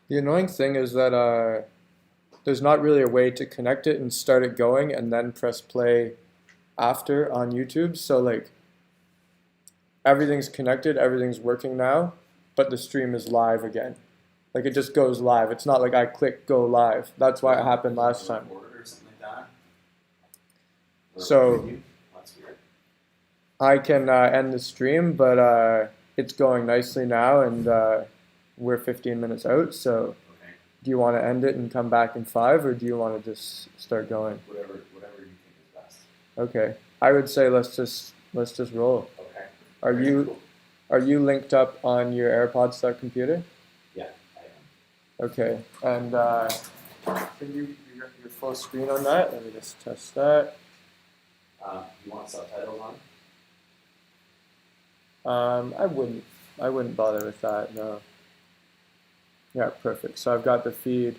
The annoying thing is that there's not really a way to connect it and start it going and then press play after on YouTube. So like everything's connected, everything's working now, but the stream is live again. Like it just goes live. It's not like I click go live. That's why it happened last time. Or something like that. So That's weird. I can end the stream, but it's going nicely now, and we're 15 minutes out. So Okay. do you want to end it and come back in 5, or do you want to just start going? Whatever you think is best. Okay, I would say let's just roll. Okay. Are Very you cool. are you linked up on your AirPods start computer? Yeah, I am. Okay, and can your full screen on that? Let me just test that. You want subtitles on? I wouldn't bother with that. No. Yeah, perfect. So from I've got the feed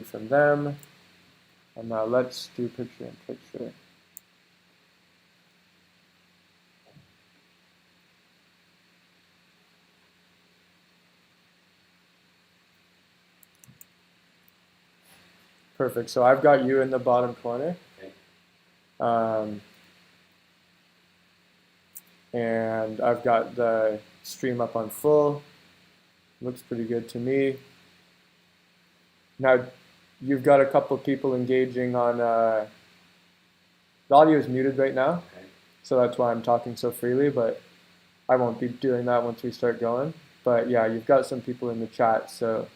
from them, and now let's do picture in picture. Perfect. So I've got you in the bottom corner. Okay. Um, and I've got the stream up on full. Looks pretty good to me. Now, you've got a couple people engaging on, the audio is muted right now, Okay. so that's why I'm talking so freely, but I won't be doing that once we start going. But yeah, you've got some people in the chat, so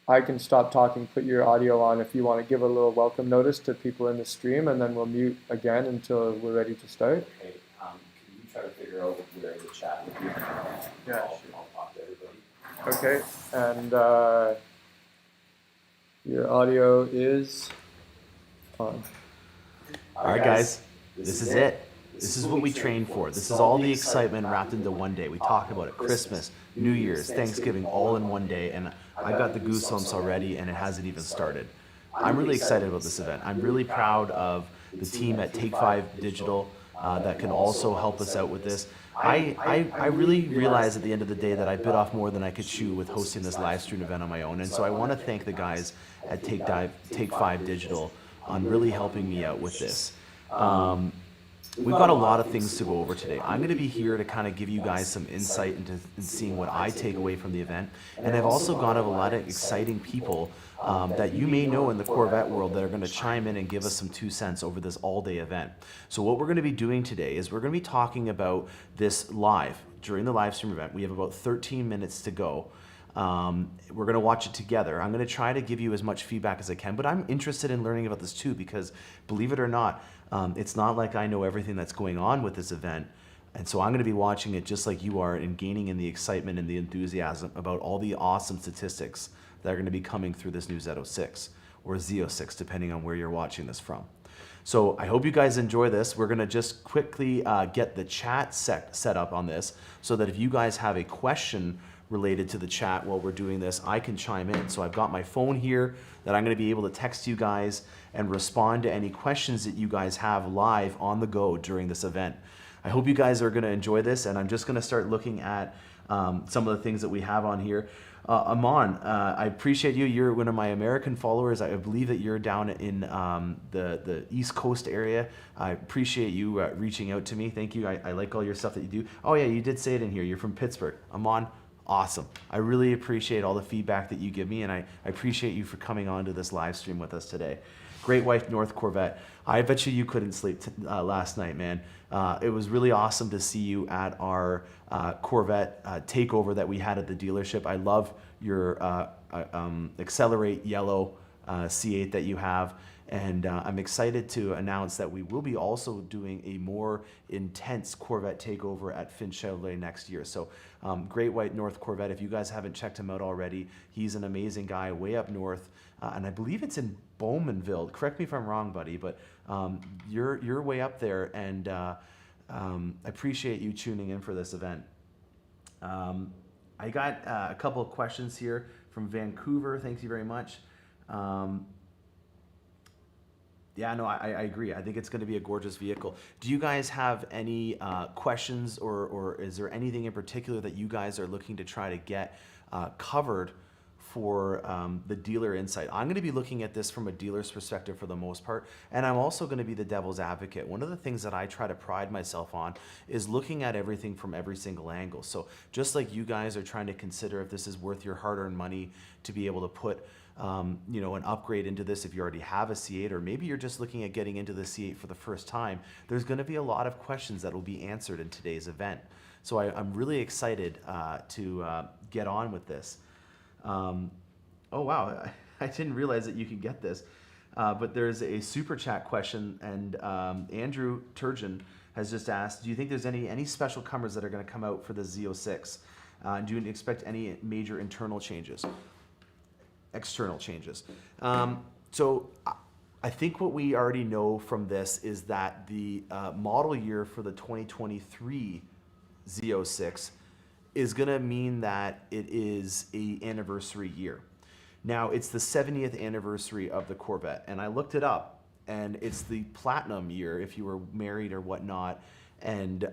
I can stop talking, put your audio on if you want to give a little welcome notice to people in the stream, and then we'll mute again until we're ready to start. Okay. Can you try to figure out where the chat would be? Yeah, I'll talk to everybody. Okay, and your audio is on. All right, guys, this is it. This is what we trained for. This is all the excitement wrapped into one day. We talk about it Christmas, New Year's, Thanksgiving, all in one day. And I got the goosebumps already, and it hasn't even started. I'm really excited about this event. I'm really proud of the team at Take 5 Digital that can also help us out with this. I really realized at the end of the day that I bit off more than I could chew with hosting this live stream event on my own. And so I want to thank the guys at Take 5 Digital on really helping me out with this. We've got a lot of things to go over today. I'm going to be here to kind of give you guys some insight into seeing what I take away from the event. And I've also got a lot of exciting people that you may know in the Corvette world that are going to chime in and give us some 2 cents over this all-day event. So what we're going to be doing today is we're going to be talking about this live, during the live stream event. We have about 13 minutes to go. We're going to watch it together. I'm going to try to give you as much feedback as I can, but I'm interested in learning about this too because, believe it or not, it's not like I know everything that's going on with this event. And so I'm going to be watching it just like you are and gaining in the excitement and the enthusiasm about all the awesome statistics that are going to be coming through this new Z06 or Z06, depending on where you're watching this from. So I hope you guys enjoy this. We're going to just quickly get the chat set up on this so that if you guys have a question related to the chat while we're doing this, I can chime in. So I've got my phone here that I'm going to be able to text you guys and respond to any questions that you guys have live on the go during this event. I hope you guys are going to enjoy this, and I'm just going to start looking at some of the things that we have on here. Amon, I appreciate you. You're one of my American followers. I believe that you're down in the East Coast area. I appreciate you reaching out to me. Thank you. I like all your stuff that you do. Oh yeah, you did say it in here. You're from Pittsburgh. Amon, awesome. I really appreciate all the feedback that you give me, and I appreciate you for coming on to this live stream with us today. Great White North Corvette. I bet you couldn't sleep last night, man. It was really awesome to see you at our Corvette takeover that we had at the dealership. I love your Accelerate yellow C8 that you have. And I'm excited to announce that we will be also doing a more intense Corvette takeover at Finch Chevrolet next year. So Great White North Corvette, if you guys haven't checked him out already, he's an amazing guy way up north. And I believe it's in Bowmanville. Correct me if I'm wrong, buddy, but you're way up there, and I appreciate you tuning in for this event. I got a couple of questions here from Vancouver. Thank you very much. Yeah, no, I agree. I think it's going to be a gorgeous vehicle. Do you guys have any questions, or is there anything in particular that you guys are looking to try to get covered for the dealer insight? I'm going to be looking at this from a dealer's perspective for the most part, and I'm also going to be the devil's advocate. One of the things that I try to pride myself on is looking at everything from every single angle. So just like you guys are trying to consider if this is worth your hard-earned money to be able to put an upgrade into this if you already have a C8, or maybe you're just looking at getting into the C8 for the first time, there's going to be a lot of questions that will be answered in today's event. So I'm really excited to get on with this. Oh wow, I didn't realize that you could get this. But there's a super chat question, and Andrew Turgeon has just asked, do you think there's any special covers that are going to come out for the Z06? Do you expect any major external changes? So I think what we already know from this is that the model year for the 2023 Z06 is going to mean that it is a anniversary year. Now, it's the 70th anniversary of the Corvette, and I looked it up, and it's the platinum year if you were married or whatnot. And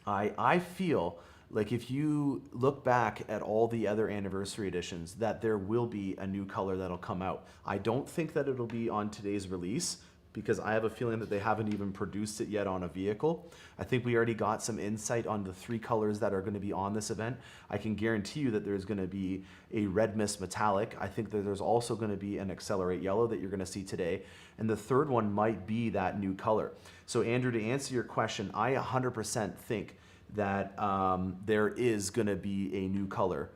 I feel like if you look back at all the other anniversary editions, that there will be a new color that'll come out. I don't think that it'll be on today's release, because I have a feeling that they haven't even produced it yet on a vehicle. I think we already got some insight on the 3 colors that are going to be on this event. I can guarantee you that there's going to be a red mist metallic. I think that there's also going to be an accelerate yellow that you're going to see today. And the third one might be that new color. So Andrew, to answer your question, I 100% think that there is going to be a new color.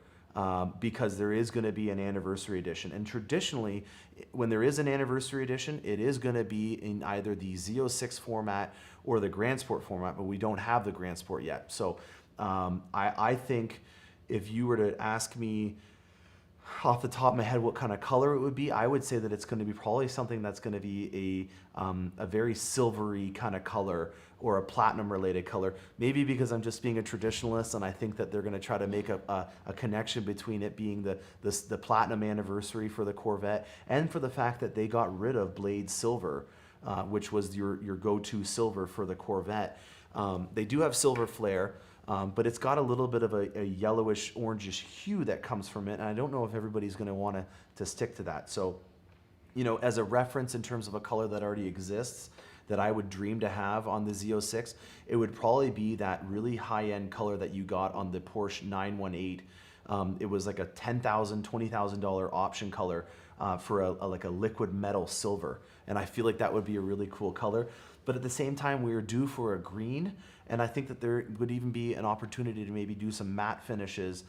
Because there is going to be an anniversary edition. And traditionally, when there is an anniversary edition, it is going to be in either the Z06 format or the Grand Sport format, but we don't have the Grand Sport yet. So I think if you were to ask me off the top of my head what kind of color it would be, I would say that it's going to be probably something that's going to be a very silvery kind of color, or a platinum related color. Maybe because I'm just being a traditionalist and I think that they're going to try to make a connection between it being the platinum anniversary for the Corvette, and for the fact that they got rid of blade silver, which was your go-to silver for the Corvette. They do have silver flare, but it's got a little bit of a yellowish orangish hue that comes from it, and I don't know if everybody's going to want to stick to that. So, as a reference in terms of a color that already exists that I would dream to have on the Z06, it would probably be that really high-end color that you got on the Porsche 918. It was like a $10,000, $20,000 option color for a liquid metal silver, and I feel like that would be a really cool color. But at the same time, we were due for a green, and I think that there would even be an opportunity to maybe do some matte finishes,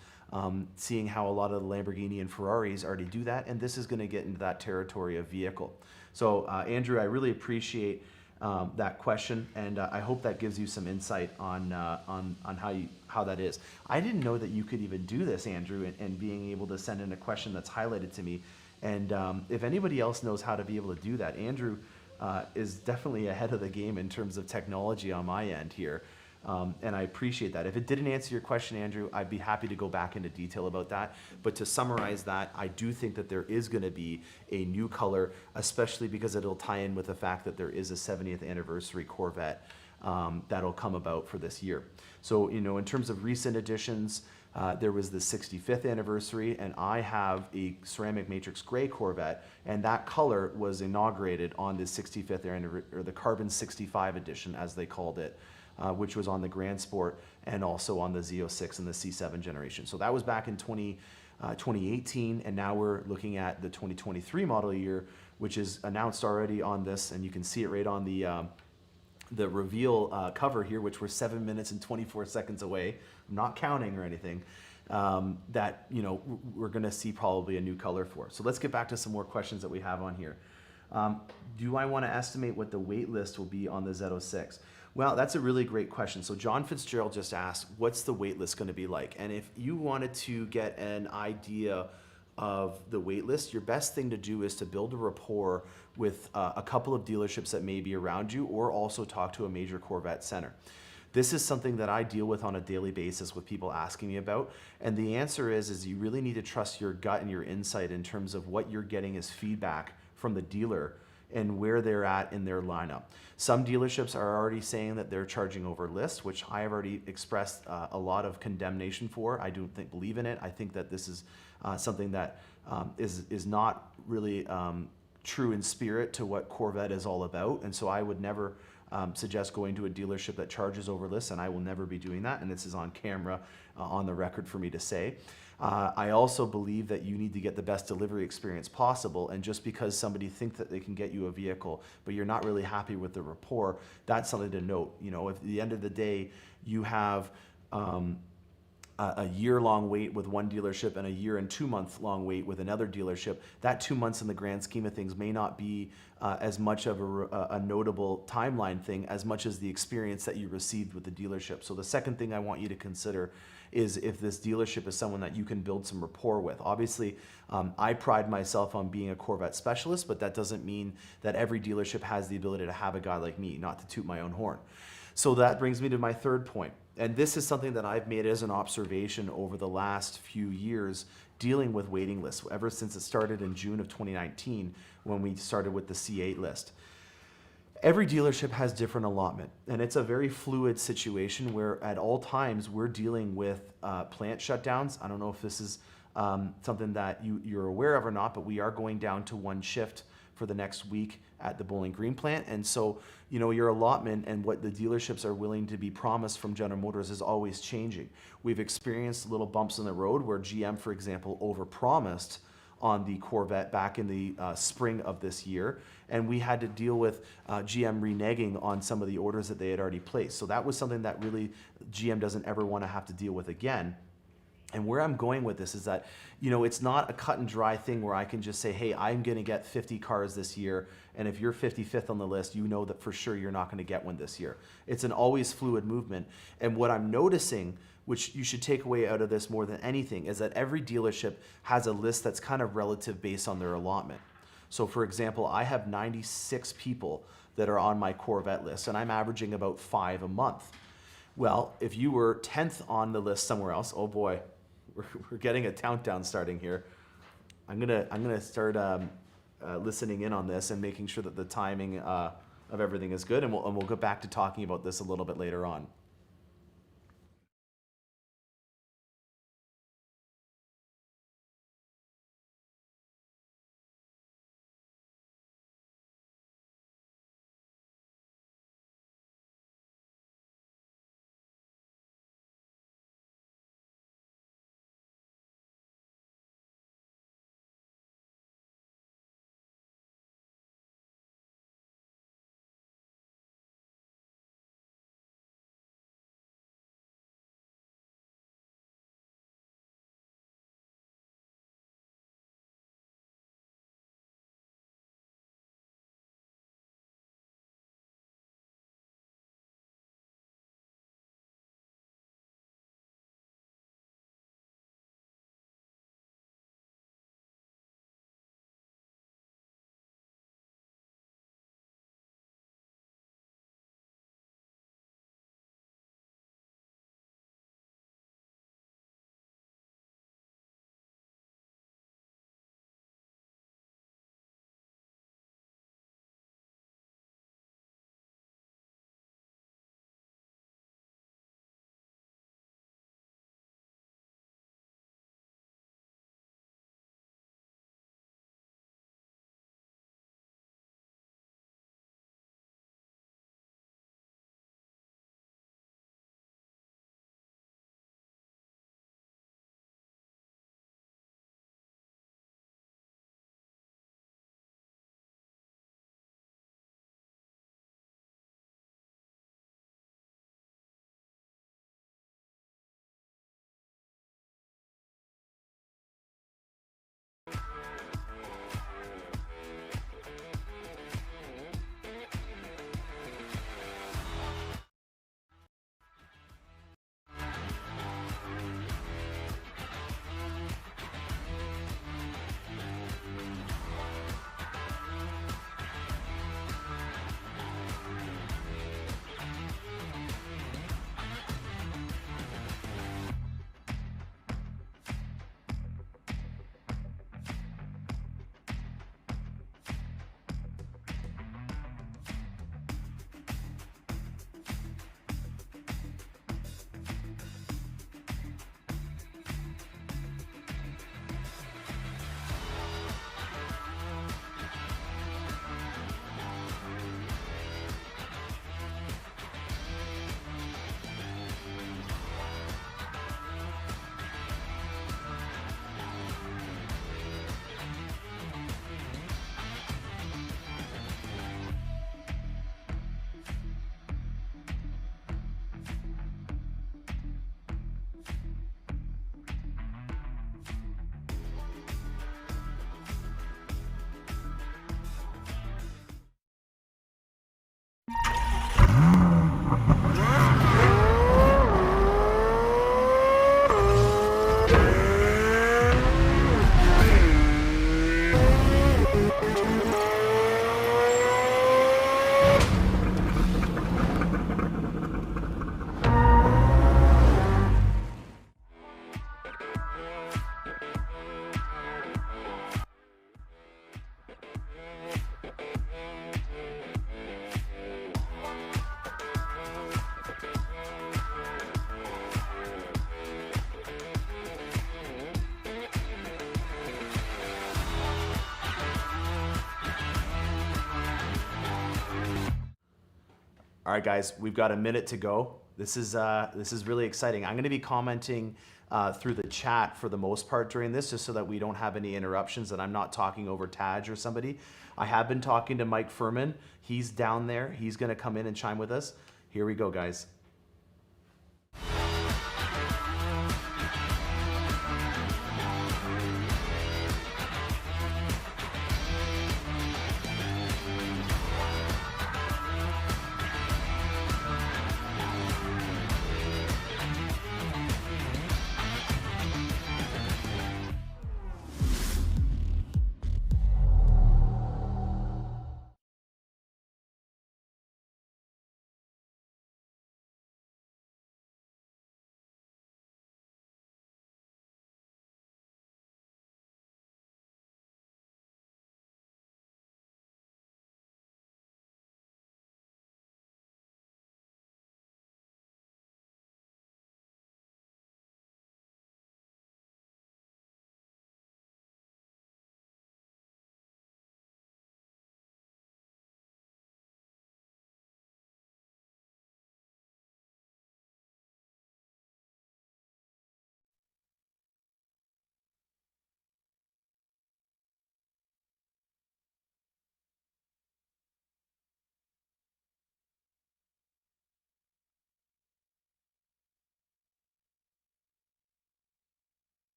seeing how a lot of the Lamborghini and Ferraris already do that, and this is going to get into that territory of vehicle. So Andrew, I really appreciate that question, and I hope that gives you some insight on how that is. I didn't know that you could even do this, Andrew, and being able to send in a question that's highlighted to me. And if anybody else knows how to be able to do that, Andrew is definitely ahead of the game in terms of technology on my end here. And I appreciate that. If it didn't answer your question, Andrew, I'd be happy to go back into detail about that. But to summarize that, I do think that there is going to be a new color, especially because it'll tie in with the fact that there is a 70th anniversary Corvette that'll come about for this year. So, in terms of recent additions, there was the 65th anniversary, and I have a ceramic matrix gray Corvette, and that color was inaugurated on the 65th anniversary, or the Carbon 65 edition, as they called it, which was on the Grand Sport and also on the Z06 and the C7 generation. So that was back in 2018, and now we're looking at the 2023 model year, which is announced already on this, and you can see it right on the reveal cover here, which we're 7 minutes and 24 seconds away. I'm not counting or anything. That we're going to see probably a new color for. So let's get back to some more questions that we have on here. Do I want to estimate what the wait list will be on the Z06? Well, that's a really great question. So John Fitzgerald just asked, what's the wait list going to be like? And if you wanted to get an idea of the wait list, your best thing to do is to build a rapport with a couple of dealerships that may be around you, or also talk to a major Corvette center. This is something that I deal with on a daily basis with people asking me about. And the answer is you really need to trust your gut and your insight in terms of what you're getting as feedback from the dealer and where they're at in their lineup. Some dealerships are already saying that they're charging over list, which I have already expressed a lot of condemnation for. I don't believe in it. I think that this is something that is not really true in spirit to what Corvette is all about. And so I would never suggest going to a dealership that charges over list, and I will never be doing that. And this is on camera, on the record for me to say. I also believe that you need to get the best delivery experience possible. And just because somebody thinks that they can get you a vehicle, but you're not really happy with the rapport, that's something to note. You know, if at the end of the day you have a year-long wait with one dealership and a year and 2 month long wait with another dealership, that 2 months in the grand scheme of things may not be as much of a notable timeline thing as much as the experience that you received with the dealership. So the second thing I want you to consider is if this dealership is someone that you can build some rapport with. Obviously, I pride myself on being a Corvette specialist, but that doesn't mean that every dealership has the ability to have a guy like me, not to toot my own horn. So that brings me to my third point. And this is something that I've made as an observation over the last few years dealing with waiting lists, ever since it started in June of 2019 when we started with the C8 list. Every dealership has different allotment, and it's a very fluid situation where at all times we're dealing with plant shutdowns. I don't know if this is something that you're aware of or not, but we are going down to one shift for the next week at the Bowling Green plant. And so, you know, your allotment and what the dealerships are willing to be promised from General Motors is always changing. We've experienced little bumps in the road where GM, for example, overpromised on the Corvette back in the spring of this year, and we had to deal with GM reneging on some of the orders that they had already placed. So that was something that really GM doesn't ever want to have to deal with again. And where I'm going with this is that, you know, it's not a cut and dry thing where I can just say, hey, I'm going to get 50 cars this year. And if you're 55th on the list, you know that for sure you're not going to get one this year. It's an always fluid movement. And what I'm noticing, which you should take away out of this more than anything, is that every dealership has a list that's kind of relative based on their allotment. So for example, I have 96 people that are on my Corvette list, and I'm averaging about 5 a month. Well, if you were 10th on the list somewhere else, oh boy, we're getting a countdown starting here. I'm gonna start listening in on this and making sure that the timing of everything is good, and we'll get back to talking about this a little bit later on. right, guys, we've got a minute to go. This is really exciting. I'm going to be commenting through the chat for the most part during this, just so that we don't have any interruptions, that I'm not talking over Taj or somebody. I have been talking to Mike Furman. He's down there. He's going to come in and chime with us. Here we go, guys.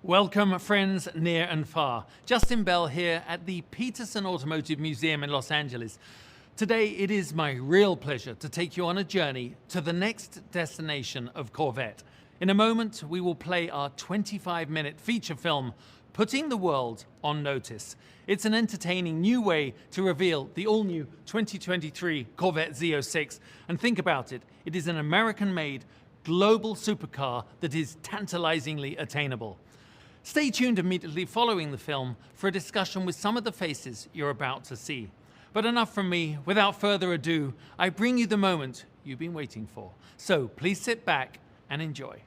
Welcome, friends near and far. Justin Bell here at the Peterson Automotive Museum in Los Angeles. Today, it is my real pleasure to take you on a journey to the next destination of Corvette. In a moment, we will play our 25-minute feature film, Putting the World on Notice. It's an entertaining new way to reveal the all-new 2023 Corvette Z06. And think about it, it is an American-made global supercar that is tantalizingly attainable. Stay tuned immediately following the film for a discussion with some of the faces you're about to see. But enough from me. Without further ado, I bring you the moment you've been waiting for. So please sit back and enjoy.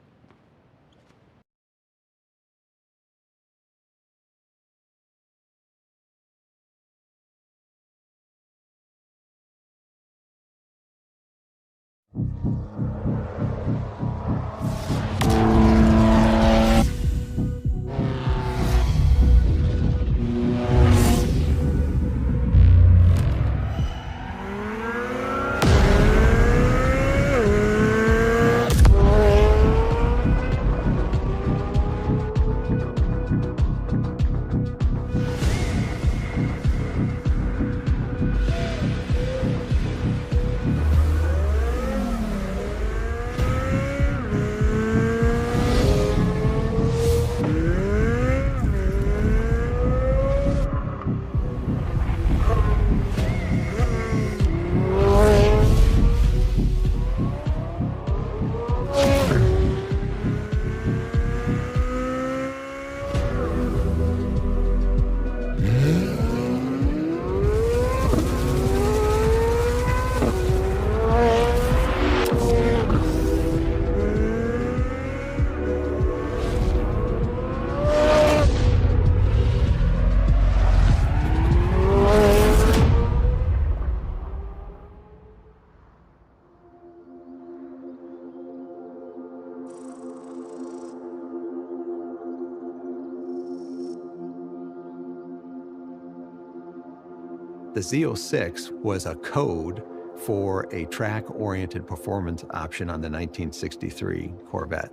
The Z06 was a code for a track-oriented performance option on the 1963 Corvette.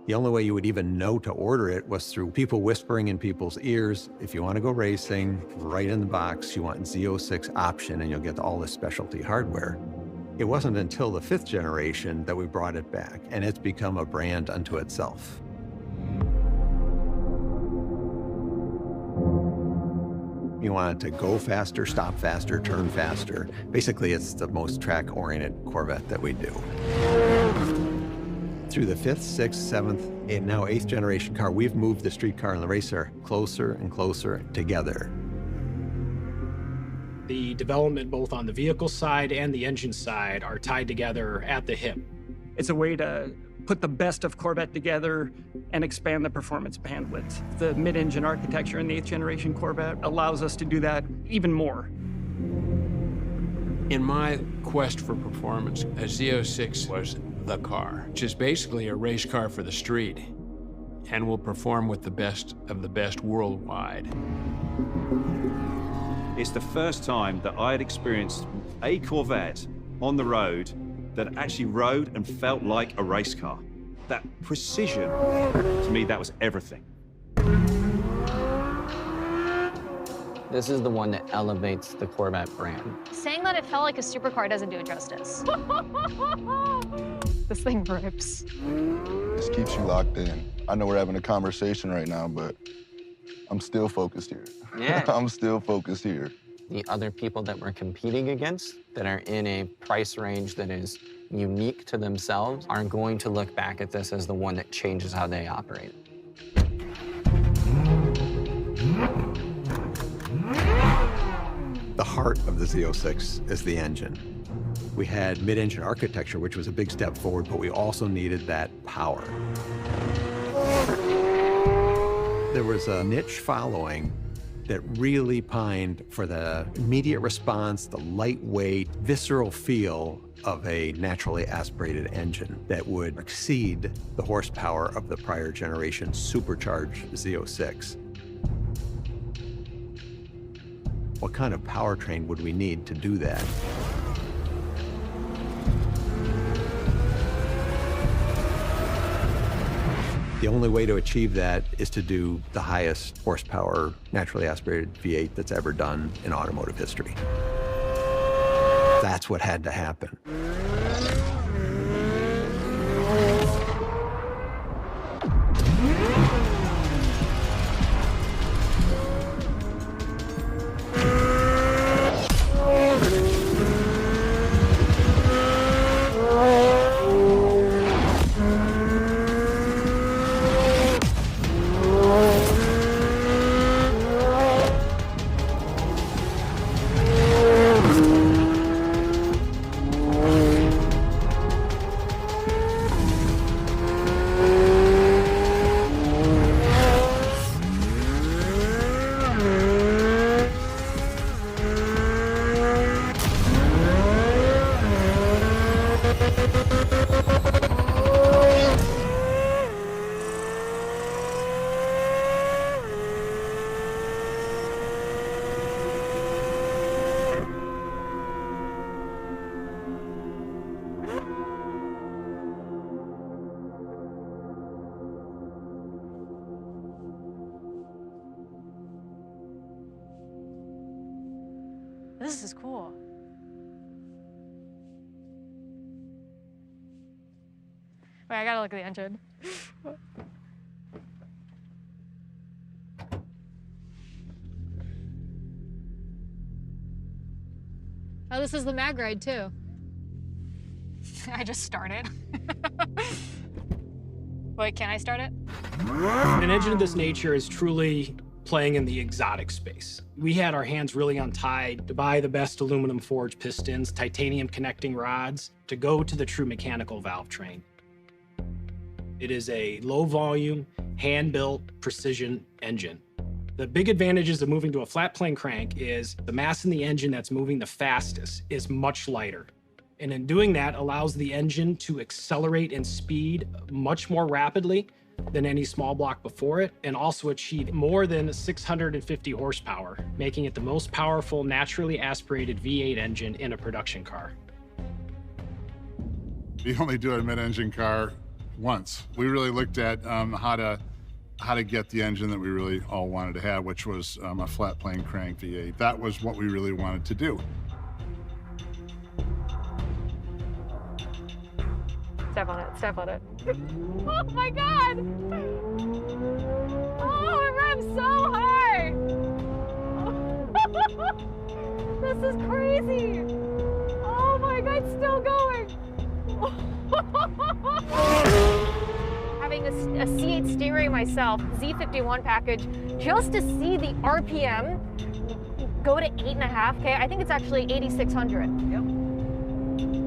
The only way you would even know to order it was through people whispering in people's ears, if you want to go racing, right in the box, you want Z06 option and you'll get all this specialty hardware. It wasn't until the 5th generation that we brought it back, and it's become a brand unto itself. You want it to go faster, stop faster, turn faster. Basically, it's the most track-oriented Corvette that we do. Through the 5th, 6th, 7th, and now 8th generation car, we've moved the street car and the race car closer and closer together. The development both on the vehicle side and the engine side are tied together at the hip. It's a way to put the best of Corvette together and expand the performance bandwidth. The mid-engine architecture in the 8th generation Corvette allows us to do that even more. In my quest for performance, a Z06 was the car, which is basically a race car for the street and will perform with the best of the best worldwide. It's the first time that I had experienced a Corvette on the road that actually rode and felt like a race car. That precision, to me, that was everything. This is the one that elevates the Corvette brand. Saying that it felt like a supercar doesn't do it justice. This thing rips. This keeps you locked in. I know we're having a conversation right now, but I'm still focused here. Yeah. I'm still focused here. The other people that we're competing against that are in a price range that is unique to themselves are going to look back at this as the one that changes how they operate. The heart of the Z06 is the engine. We had mid-engine architecture, which was a big step forward, but we also needed that power. There was a niche following that really pined for the immediate response, the lightweight, visceral feel of a naturally aspirated engine that would exceed the horsepower of the prior generation supercharged Z06. What kind of powertrain would we need to do that? The only way to achieve that is to do the highest horsepower naturally aspirated V8 that's ever done in automotive history. That's what had to happen. This is cool. Wait, I gotta look at the engine. Oh, this is the mag ride too. I just started. Wait, can I start it? An engine of this nature is truly playing in the exotic space. We had our hands really untied to buy the best aluminum forged pistons, titanium connecting rods, to go to the true mechanical valve train. It is a low volume, hand-built precision engine. The big advantages of moving to a flat plane crank is the mass in the engine that's moving the fastest is much lighter. And in doing that allows the engine to accelerate in speed much more rapidly than any small block before it, and also achieve more than 650 horsepower, making it the most powerful naturally aspirated V8 engine in a production car. We only do a mid-engine car once. We really looked at how to get the engine that we really all wanted to have, which was a flat plane crank V8. That was what we really wanted to do. Step on it, step on it. Oh my God! Oh, it revs so hard! This is crazy! Oh my God, it's still going! Having a C8 stingray myself, Z51 package, just to see the RPM go to 8.5K, I think it's actually 8,600. Yep.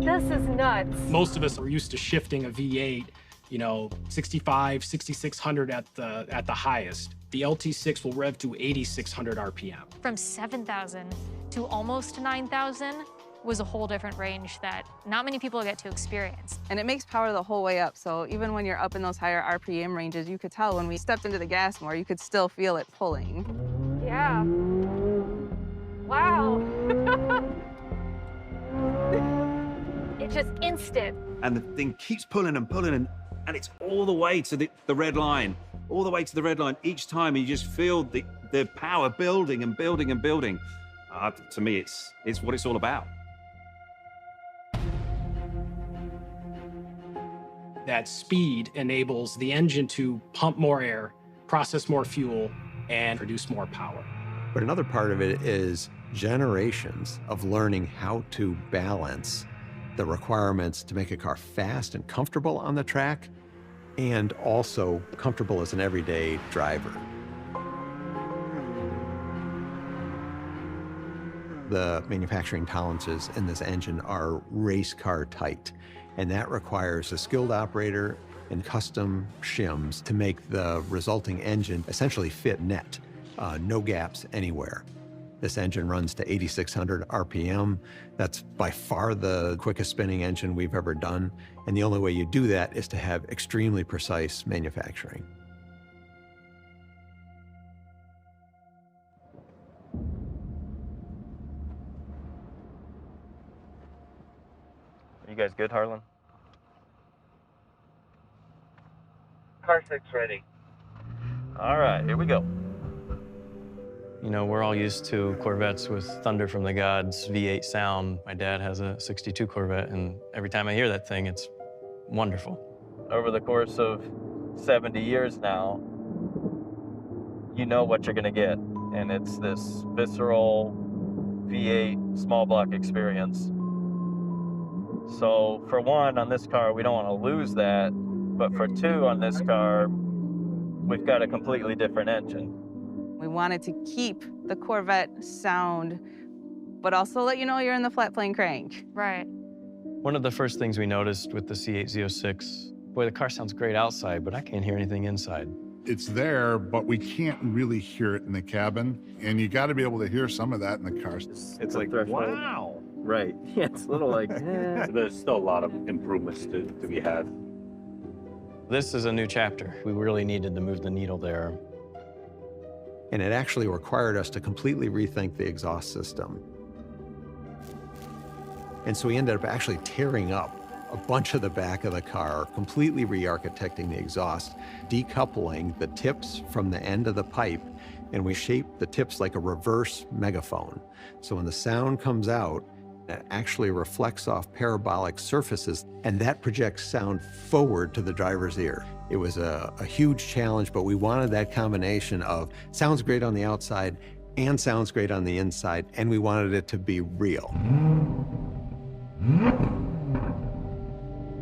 This is nuts. Most of us are used to shifting a V8 you know, 65, 6,600 at the highest. The LT6 will rev to 8,600 RPM. From 7,000 to almost 9,000 was a whole different range that not many people get to experience. And it makes power the whole way up. So even when you're up in those higher RPM ranges, you could tell when we stepped into the gas more, you could still feel it pulling. Yeah. Wow. It's just instant. And the thing keeps pulling and pulling, and it's all the way to the red line, all the way to the red line each time, and you just feel the power building and building and building. To me, it's what it's all about. That speed enables the engine to pump more air, process more fuel, and produce more power. But another part of it is generations of learning how to balance the requirements to make a car fast and comfortable on the track, and also comfortable as an everyday driver. The manufacturing tolerances in this engine are race car tight, and that requires a skilled operator and custom shims to make the resulting engine essentially fit net, no gaps anywhere. This engine runs to 8,600 RPM. That's by far the quickest spinning engine we've ever done, and the only way you do that is to have extremely precise manufacturing. You guys good, Harlan? Car 6 ready. All right, here we go. You know, we're all used to Corvettes with thunder from the gods, V8 sound. My dad has a 62 Corvette, and every time I hear that thing, it's wonderful. Over the course of 70 years now, you know what you're gonna get, and it's this visceral V8 small block experience. So for one, on this car, we don't want to lose that, but for two, on this car, we've got a completely different engine. We wanted to keep the Corvette sound, but also let you know you're in the flat plane crank. Right. One of the first things we noticed with the C8 Z06, boy, the car sounds great outside, but I can't hear anything inside. It's there, but we can't really hear it in the cabin, and you got to be able to hear some of that in the car. It's like, wow. Right. Yeah, it's a little like, There's still a lot of improvements to be had. This is a new chapter. We really needed to move the needle there. And it actually required us to completely rethink the exhaust system. And so we ended up actually tearing up a bunch of the back of the car, completely re-architecting the exhaust, decoupling the tips from the end of the pipe, and we shaped the tips like a reverse megaphone. So when the sound comes out, it actually reflects off parabolic surfaces, and that projects sound forward to the driver's ear. It was a huge challenge, but we wanted that combination of sounds great on the outside and sounds great on the inside, and we wanted it to be real.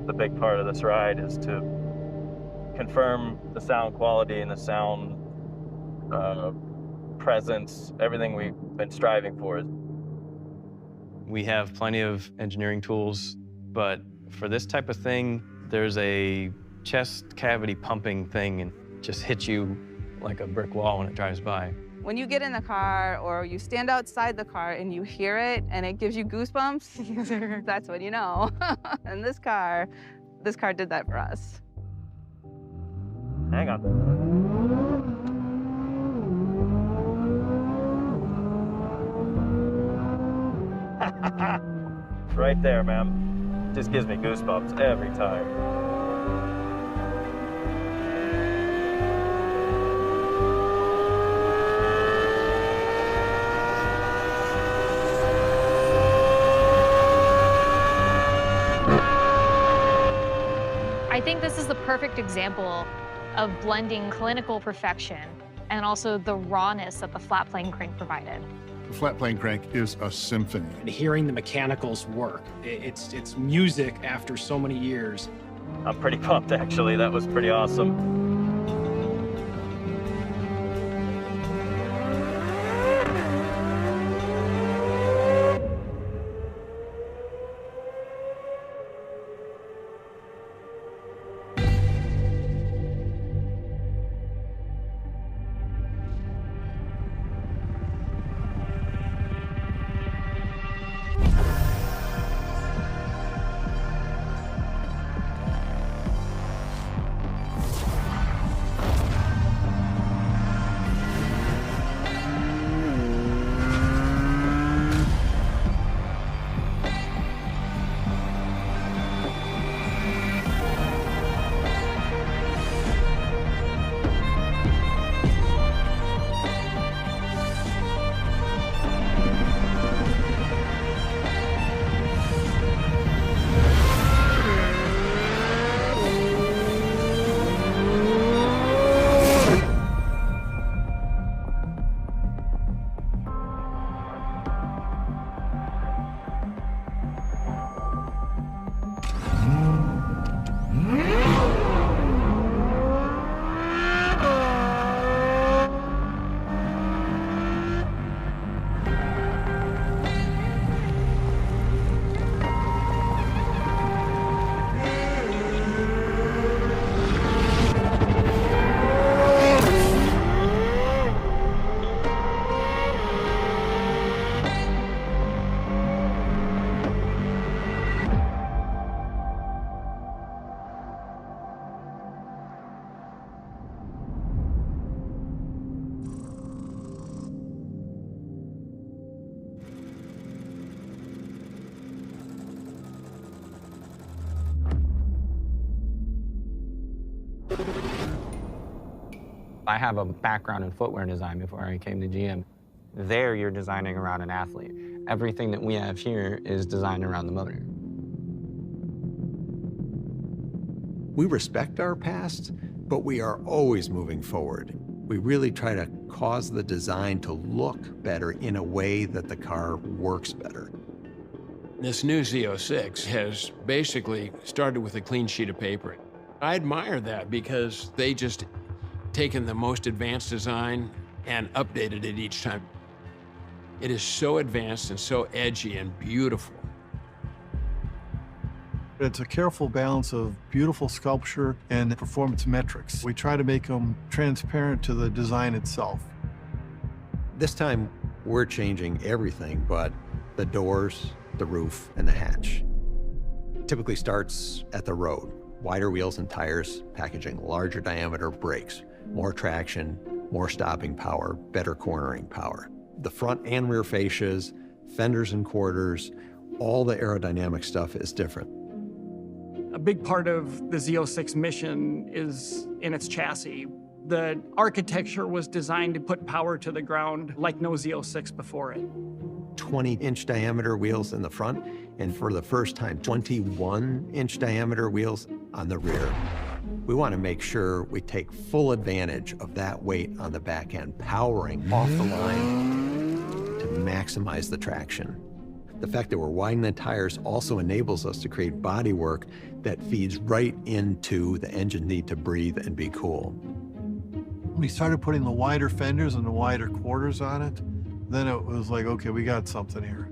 The big part of this ride is to confirm the sound quality and the sound presence, everything we've been striving for. We have plenty of engineering tools, but for this type of thing, there's a chest cavity pumping thing and just hits you like a brick wall when it drives by. When you get in the car or you stand outside the car and you hear it and it gives you goosebumps, that's when you know. And this car did that for us. Hang on. Right there, man. Just gives me goosebumps every time. I think this is the perfect example of blending clinical perfection and also the rawness that the flat plane crank provided. The flat plane crank is a symphony. And hearing the mechanicals work, it's music after so many years. I'm pretty pumped, actually. That was pretty awesome. I have a background in footwear design before I came to GM. There, you're designing around an athlete. Everything that we have here is designed around the motor. We respect our past, but we are always moving forward. We really try to cause the design to look better in a way that the car works better. This new Z06 has basically started with a clean sheet of paper. I admire that because they just taken the most advanced design and updated it each time. It is so advanced and so edgy and beautiful. It's a careful balance of beautiful sculpture and performance metrics. We try to make them transparent to the design itself. This time, we're changing everything but the doors, the roof, and the hatch. Typically starts at the road. Wider wheels and tires, packaging larger diameter brakes, more traction, more stopping power, better cornering power. The front and rear fascias, fenders and quarters, all the aerodynamic stuff is different. A big part of the Z06 mission is in its chassis. The architecture was designed to put power to the ground like no Z06 before it. 20-inch diameter wheels in the front, and for the first time, 21-inch diameter wheels on the rear. We want to make sure we take full advantage of that weight on the back end, powering off the line to maximize the traction. The fact that we're widening the tires also enables us to create bodywork that feeds right into the engine need to breathe and be cool. When we started putting the wider fenders and the wider quarters on it, then it was like, okay, we got something here.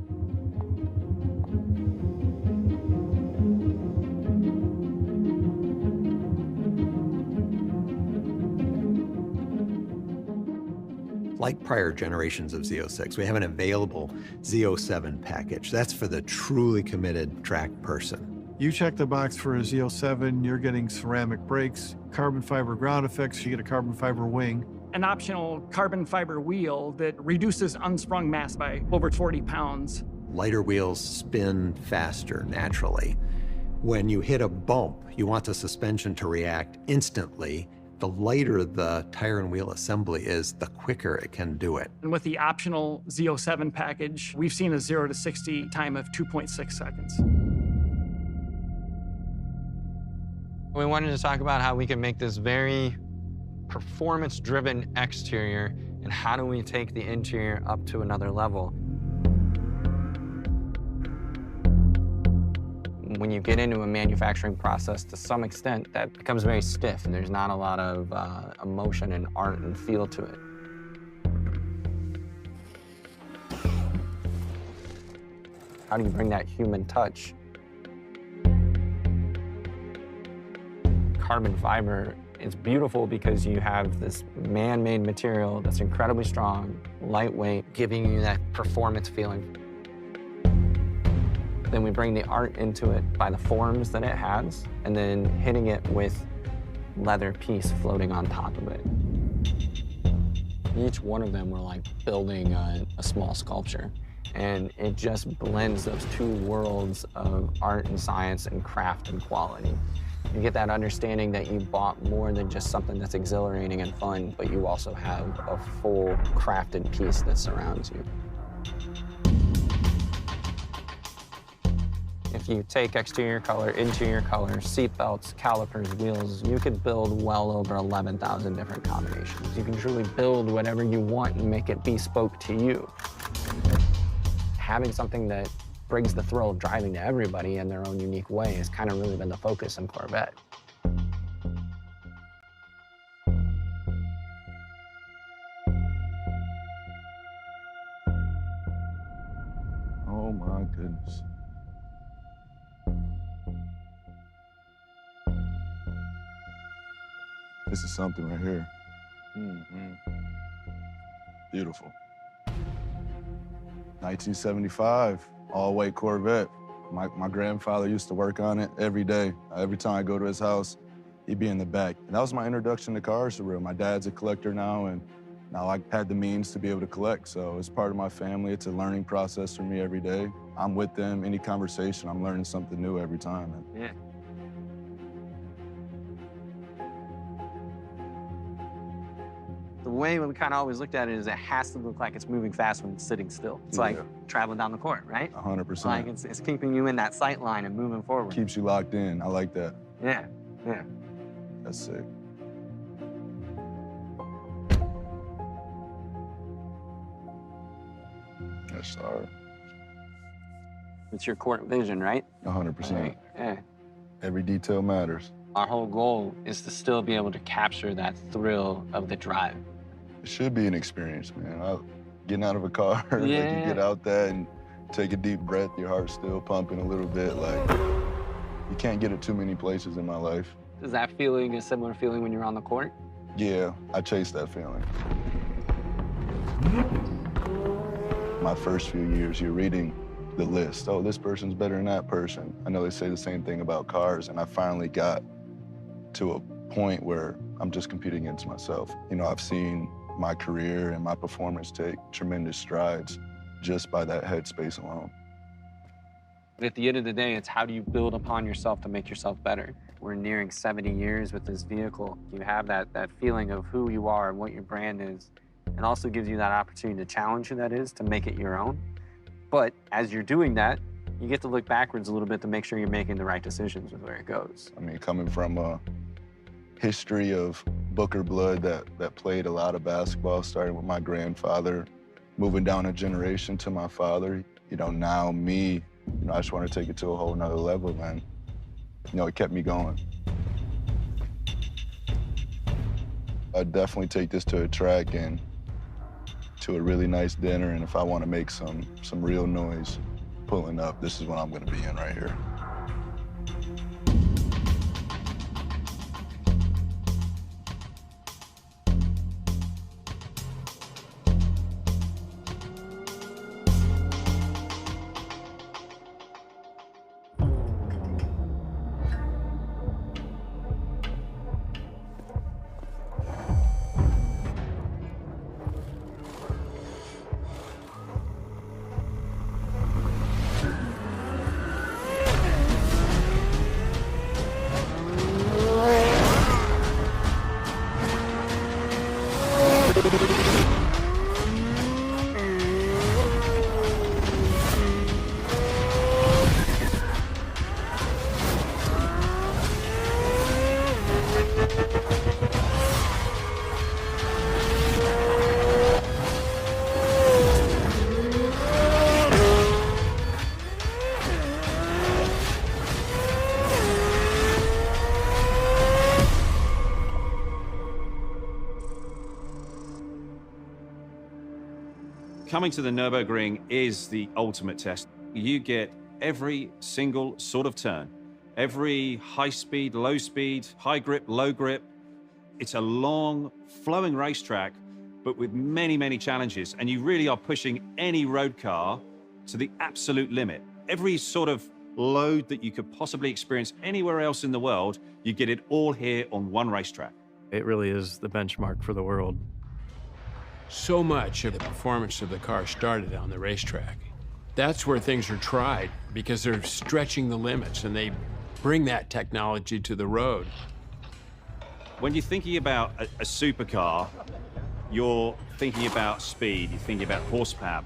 Like prior generations of Z06, we have an available Z07 package. That's for the truly committed track person. You check the box for a Z07, you're getting ceramic brakes, carbon fiber ground effects, you get a carbon fiber wing. An optional carbon fiber wheel that reduces unsprung mass by over 40 pounds. Lighter wheels spin faster naturally. When you hit a bump, you want the suspension to react instantly. The lighter the tire and wheel assembly is, the quicker it can do it. And with the optional Z07 package, we've seen a 0 to 60 time of 2.6 seconds. We wanted to talk about how we can make this very performance-driven exterior, and how do we take the interior up to another level. When you get into a manufacturing process, to some extent, that becomes very stiff, and there's not a lot of emotion and art and feel to it. How do you bring that human touch? Carbon fiber, it's beautiful because you have this man-made material that's incredibly strong, lightweight, giving you that performance feeling. Then we bring the art into it by the forms that it has, and then hitting it with leather piece floating on top of it. Each one of them were like building a small sculpture, and it just blends those two worlds of art and science and craft and quality. You get that understanding that you bought more than just something that's exhilarating and fun, but you also have a full crafted piece that surrounds you. If you take exterior color, interior color, seat belts, calipers, wheels, you could build well over 11,000 different combinations. You can truly build whatever you want and make it bespoke to you. Having something that brings the thrill of driving to everybody in their own unique way has kind of really been the focus in Corvette. Oh my goodness. This is something right here. Beautiful. 1975, all-white Corvette. My grandfather used to work on it every day. Every time I go to his house, he'd be in the back. And that was my introduction to cars for real. My dad's a collector now, and now I had the means to be able to collect. So it's part of my family. It's a learning process for me every day. I'm with them. Any conversation, I'm learning something new every time. Yeah. way we kind of always looked at it is it has to look like it's moving fast when it's sitting still. It's like traveling down the court, right? 100%. Like it's keeping you in that sight line and moving forward. Keeps you locked in. I like that. Yeah, yeah. That's sick. Yes, sir. It's your court vision, right? 100%. Yeah. Every detail matters. Our whole goal is to still be able to capture that thrill of the drive. It should be an experience, man. Getting out of a car, like you get out there and take a deep breath, your heart's still pumping a little bit. Like, you can't get it too many places in my life. Does that feeling a similar feeling when you're on the court? Yeah, I chase that feeling. My first few years, you're reading the list. Oh, this person's better than that person. I know they say the same thing about cars, and I finally got to a point where I'm just competing against myself. You know, I've seen my career and my performance take tremendous strides just by that headspace alone. At the end of the day, it's how do you build upon yourself to make yourself better? We're nearing 70 years with this vehicle. You have that feeling of who you are and what your brand is. It also gives you that opportunity to challenge who that is, to make it your own. But as you're doing that, you get to look backwards a little bit to make sure you're making the right decisions with where it goes. I mean, coming from a history of Booker blood that played a lot of basketball, starting with my grandfather, moving down a generation to my father. You know, now me, you know, I just want to take it to a whole nother level, and, you know, it kept me going. I definitely take this to a track and to a really nice dinner, and if I want to make some real noise pulling up, this is what I'm going to be in right here. Coming to the Nürburgring is the ultimate test. You get every single sort of turn, every high speed, low speed, high grip, low grip. It's a long, flowing racetrack, but with many, many challenges. And you really are pushing any road car to the absolute limit. Every sort of load that you could possibly experience anywhere else in the world, you get it all here on one racetrack. It really is the benchmark for the world. So much of the performance of the car started on the racetrack. That's where things are tried, because they're stretching the limits and they bring that technology to the road. When you're thinking about a supercar, you're thinking about speed, you're thinking about horsepower.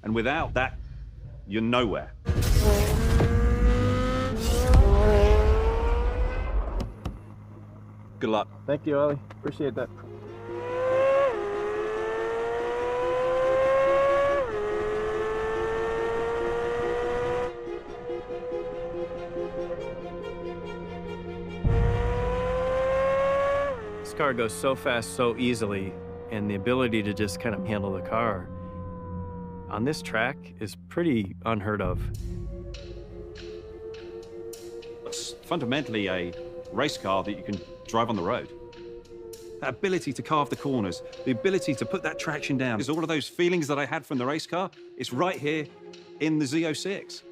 And without that, you're nowhere. Good luck. Thank you, Ollie. Appreciate that. This car goes so fast, so easily, and the ability to just kind of handle the car on this track is pretty unheard of. It's fundamentally a race car that you can drive on the road. That ability to carve the corners, the ability to put that traction down, is all of those feelings that I had from the race car. It's right here in the Z06.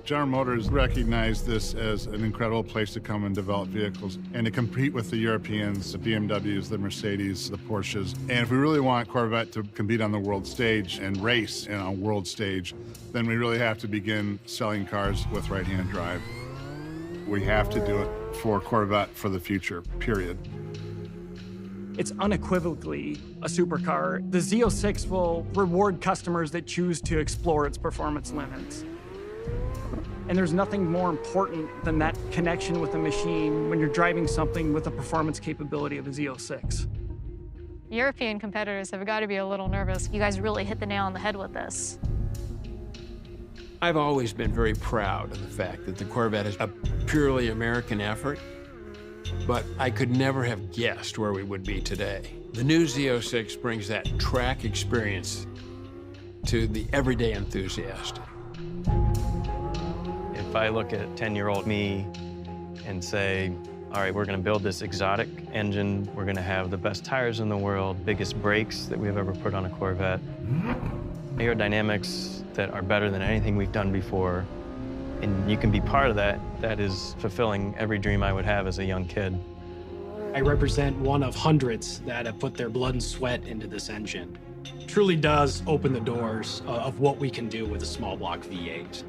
General Motors recognized this as an incredible place to come and develop vehicles and to compete with the Europeans, the BMWs, the Mercedes, the Porsches. And if we really want Corvette to compete on the world stage and race on a world stage, then we really have to begin selling cars with right-hand drive. We have to do it for Corvette for the future, period. It's unequivocally a supercar. The Z06 will reward customers that choose to explore its performance limits. And there's nothing more important than that connection with the machine when you're driving something with the performance capability of the Z06. European competitors have got to be a little nervous. You guys really hit the nail on the head with this. I've always been very proud of the fact that the Corvette is a purely American effort, but I could never have guessed where we would be today. The new Z06 brings that track experience to the everyday enthusiast. If I look at 10-year-old me and say, all right, we're going to build this exotic engine, we're going to have the best tires in the world, biggest brakes that we've ever put on a Corvette, aerodynamics that are better than anything we've done before, and you can be part of that, that is fulfilling every dream I would have as a young kid. I represent one of hundreds that have put their blood and sweat into this engine. It truly does open the doors of what we can do with a small block V8.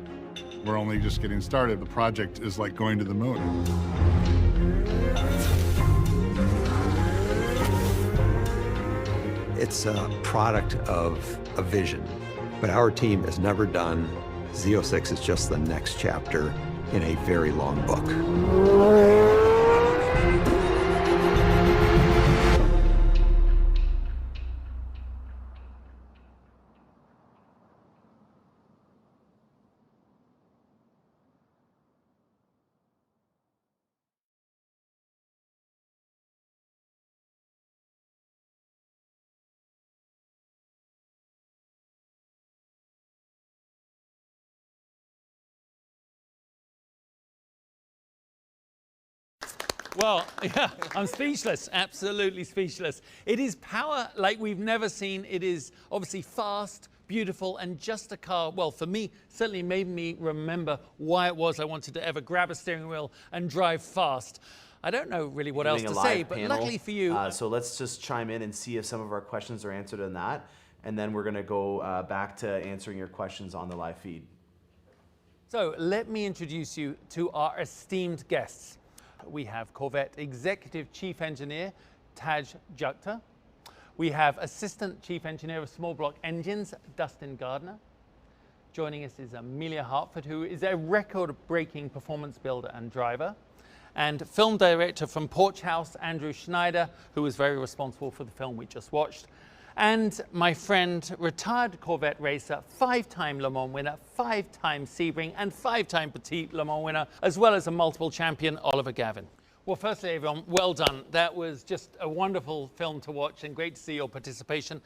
We're only just getting started. The project is like going to the moon. It's a product of a vision, but our team has never done. Z06 is just the next chapter in a very long book. Well, yeah, I'm speechless, absolutely speechless. It is power like we've never seen. It is obviously fast, beautiful, and just a car, well, for me, certainly made me remember why it was I wanted to ever grab a steering wheel and drive fast. I don't know really what else to say, but luckily for you... So let's just chime in and see if some of our questions are answered in that, and then we're going to go back to answering your questions on the live feed. So let me introduce you to our esteemed guests. We have Corvette Executive Chief Engineer, Taj Jukta. We have Assistant Chief Engineer of Small Block Engines, Dustin Gardner. Joining us is Amelia Hartford, who is a record-breaking performance builder and driver. And Film Director from Porch House, Andrew Schneider, who was very responsible for the film we just watched. And my friend, retired Corvette racer, 5-time Le Mans winner, 5-time Sebring, and 5-time Petit Le Mans winner, as well as a multiple champion, Oliver Gavin. Well, firstly, everyone, well done. That was just a wonderful film to watch and great to see your participation.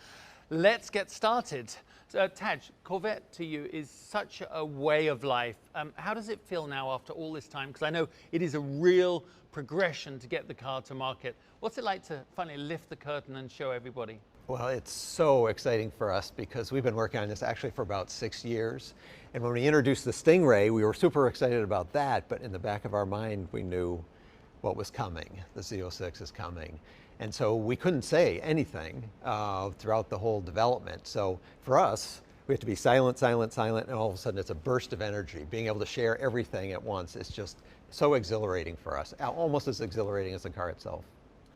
Let's get started. Taj, Corvette to you is such a way of life. How does it feel now after all this time? Because I know it is a real progression to get the car to market. What's it like to finally lift the curtain and show everybody? Well, it's so exciting for us because we've been working on this actually for about 6 years. And when we introduced the Stingray, we were super excited about that, but in the back of our mind, we knew what was coming. The Z06 is coming. And so we couldn't say anything throughout the whole development. So for us, we have to be silent, silent, silent, and all of a sudden it's a burst of energy. Being able to share everything at once is just so exhilarating for us, almost as exhilarating as the car itself.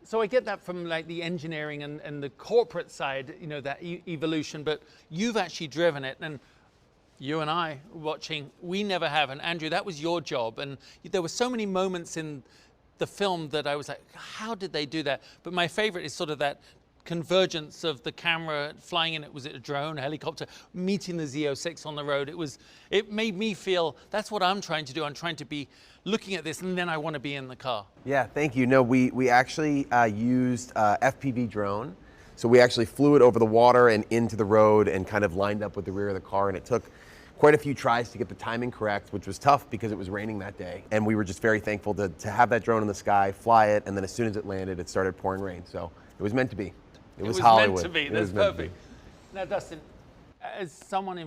So I get that from like the engineering and the corporate side, you know, that evolution, but you've actually driven it, and you and I watching, we never have. And Andrew, that was your job. And there were so many moments in the film that I was like, how did they do that? But my favorite is sort of that convergence of the camera flying in it. Was it a drone, a helicopter, meeting the Z06 on the road? It made me feel that's what I'm trying to do. I'm trying to be looking at this, and then I want to be in the car. Yeah, thank you. No, we actually used FPV drone. So we actually flew it over the water and into the road and kind of lined up with the rear of the car, and it took quite a few tries to get the timing correct, which was tough because it was raining that day. And we were just very thankful to have that drone in the sky, fly it, and then as soon as it landed, it started pouring rain. So it was meant to be. It was Hollywood. Meant to be. That's perfect. Now, Dustin, as someone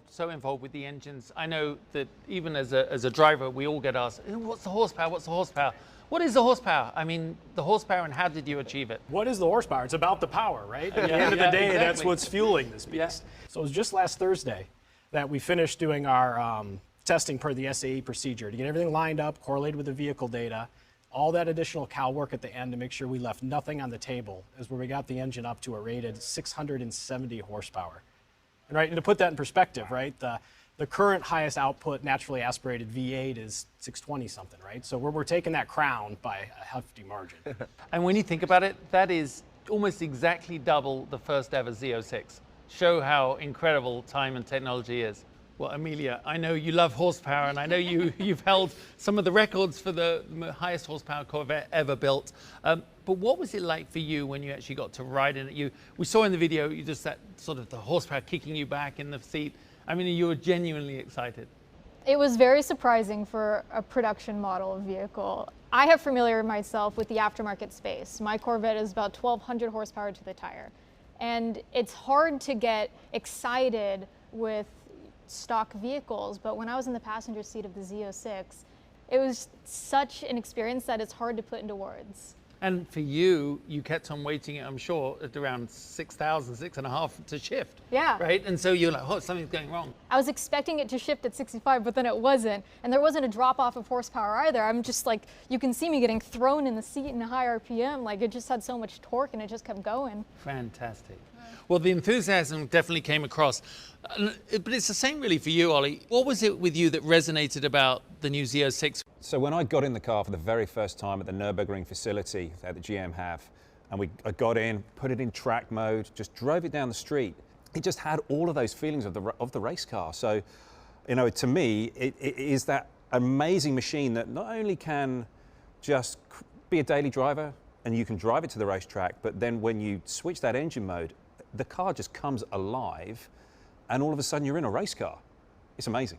so involved with the engines, I know that even as a driver, we all get asked, what's the horsepower? What's the horsepower? What is the horsepower? I mean, the horsepower, and how did you achieve it? What is the horsepower? It's about the power, right? At the end of the day, exactly. That's what's fueling this beast. Yeah. So it was just last Thursday that we finished doing our testing per the SAE procedure to get everything lined up, correlated with the vehicle data, All that additional cow work at the end to make sure we left nothing on the table is where we got the engine up to a rated 670 horsepower. And right, and to put that in perspective, right, the current highest output naturally aspirated V8 is 620 something, right? So we're taking that crown by a hefty margin. And when you think about it, that is almost exactly double the first ever Z06. Show how incredible time and technology is. Well, Amelia, I know you love horsepower, and I know you've held some of the records for the highest horsepower Corvette ever built. But what was it like for you when you actually got to ride in it? We saw in the video, you just that sort of the horsepower kicking you back in the seat. I mean, you were genuinely excited. It was very surprising for a production model vehicle. I have familiar myself with the aftermarket space. My Corvette is about 1,200 horsepower to the tire. And it's hard to get excited with stock vehicles, but when I was in the passenger seat of the Z06, it was such an experience that it's hard to put into words. And for you, you kept on waiting, I'm sure, at around 6,000, 6.5 to shift. Yeah. Right? And so you're like, oh, something's going wrong. I was expecting it to shift at 65, but then it wasn't. And there wasn't a drop off of horsepower either. I'm just like, you can see me getting thrown in the seat in a high RPM. Like, it just had so much torque and it just kept going. Fantastic. Well, the enthusiasm definitely came across. But it's the same really for you, Ollie. What was it with you that resonated about the new Z06? So when I got in the car for the very first time at the Nürburgring facility that the GM have, and I got in, put it in track mode, just drove it down the street, it just had all of those feelings of the race car. So, you know, to me, it is that amazing machine that not only can just be a daily driver and you can drive it to the racetrack, but then when you switch that engine mode, the car just comes alive and all of a sudden you're in a race car. It's amazing.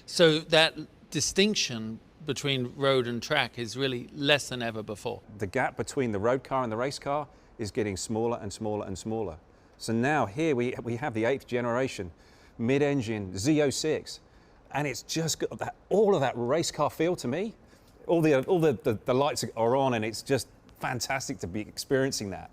So that distinction between road and track is really less than ever before. The gap between the road car and the race car is getting smaller and smaller and smaller. So now here we have the 8th generation mid-engine Z06, and it's just got all of that race car feel to me. All the lights are on, and it's just fantastic to be experiencing that.